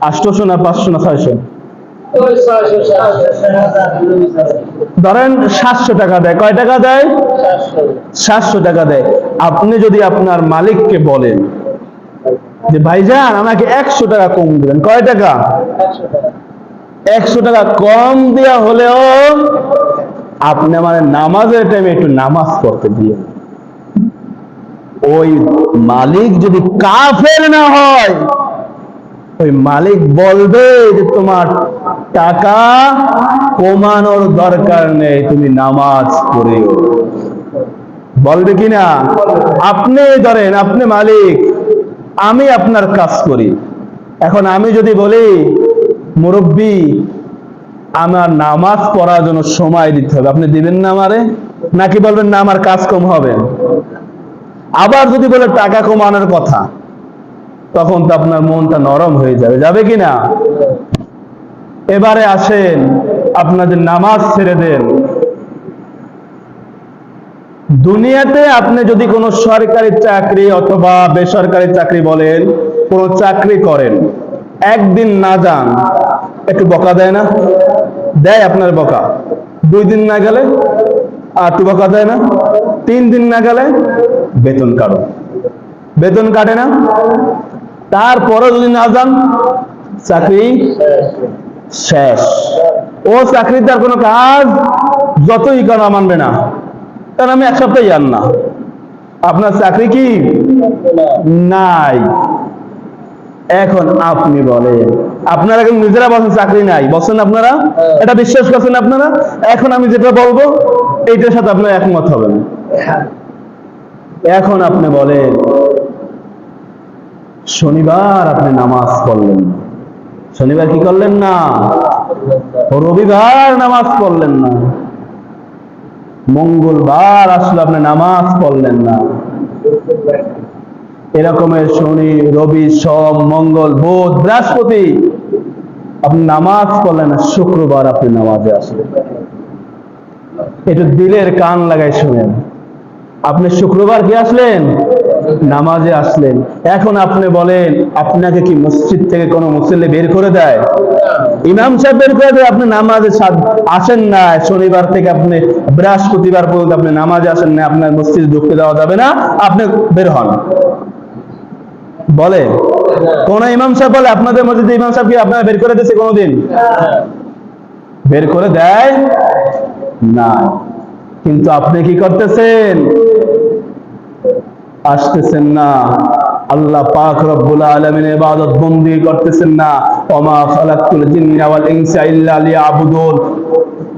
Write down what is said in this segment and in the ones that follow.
800 না 500 না 600? ধরেন 700 টাকা দেয়। কয় টাকা দেয়? 700 টাকা দেয়। আপনি যদি আপনার মালিককে বলেন যে ভাইজান আমাকে 100 টাকা কম দিবেন, কয় টাকা? 100 টাকা কম দেওয়া হলেও আপনি মানে নামাজের টাইমে একটু নামাজ পড়তে দিয়ে, ওই মালিক যদি কাফের না হয়, ওই মালিক বলবে যে তোমার টাকা কমানোর দরকার নেই, তুমি নামাজ পড়িও। বলবে কিনা? আপনি ধরেন আপনি মালিক, আমি আপনার কাজ করি, এখন আমি যদি বলি মুরব্বী আমার নামাজ পড়ার জন্য সময় দিতে হবে, আপনি দিবেন না আমারে? নাকি বলবেন না আমার কাজ কম হবে? আবার যদি বলে টাকা কমানোর কথা, তখন তো আপনার মনটা নরম হয়ে যাবে, যাবে কিনা? এবারে আসেন আপনাদের নামাজ ছেড়ে দেন। দুনিয়াতে আপনি যদি কোনো সরকারি চাকরি অথবা বেসরকারি চাকরি বলেন, কোন চাকরি করেন, একদিন না যান একটু বকা দেয় না? দেয় আপনার বকা। 2 দিন না গেলে আর একটু বকা দেয় না? 3 দিন না গেলে বেতন কাটো, বেতন কাটে না? তারপরে যদি না যান চাকরি শেষ। ও চাকরিতে আর কোনো কাজ যতই করা মানবে না, কারণ আমি 1 সপ্তাহ যান না। আপনার চাকরি কি নাই? এখন আপনি বলেন, আপনারা এখন নিজেরা বলছেন চাকরি নাই, বলছেন আপনারা, এটা বিশ্বাস করছেন আপনারা। এখন আমি যেটা বলবো এইটার সাথে আপনারা একমত হবেন। এখন আপনি বলেন শনিবার আপনি নামাজ পড়লেন না, শনিবার কি করলেন না? রবিবার নামাজ পড়লেন না, মঙ্গলবার আসলে আপনি নামাজ পড়লেন না, এরকমের শনি রবি সোম মঙ্গল বুধ বৃহস্পতি আপনি নামাজ পড়লেন না, শুক্রবার আপনি নামাজে আসলেন। একটু দিলের কান লাগাই শুনেন, আপনি শুক্রবার কি আসলেন? নামাজে আসলেন। এখন আপনি বলেন আপনাকে কি মসজিদ থেকে কোনো মুসল্লি বের করে দেয়? ইমাম সাহেব বের করে দেয়? আপনি নামাজে আসেন না, শনিবার থেকে আপনি বৃহস্পতিবার পর্যন্ত আপনি নামাজে আসেন না, আপনার মসজিদে ঢুকতে দেওয়া যাবে না, আপনি বের হন। বলে কোন ইমাম সাহেব বলে আপনাদের মসজিদে ইমাম সাহেব কি আপনারা বের করে দিয়েছে কোনোদিন? বের করে দেয় না। কিন্তু আপনি কি করতেছেন? আসতেছেন না, আল্লাহ পাক রব্বুল আলামিনের ইবাদত বন্দি করতেছেন না। ওমা খালাকতুল জিন্না ওয়াল ইনসা ইল্লা লিয়াবুদুন।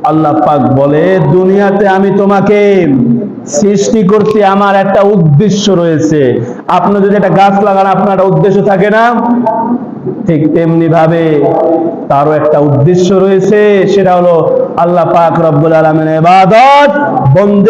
আল্লাহ পাক বলে দুনিয়াতে আমি তোমাকে সৃষ্টি করছি, আমার একটা উদ্দেশ্য রয়েছে। আপনি যদি একটা গাছ লাগান, আপনার একটা উদ্দেশ্য থাকে না? ঠিক তেমনি ভাবে তারও একটা উদ্দেশ্য রয়েছে, সেটা হলো আল্লাহ পাক রব্বুল আলামিনের ইবাদত বন্দি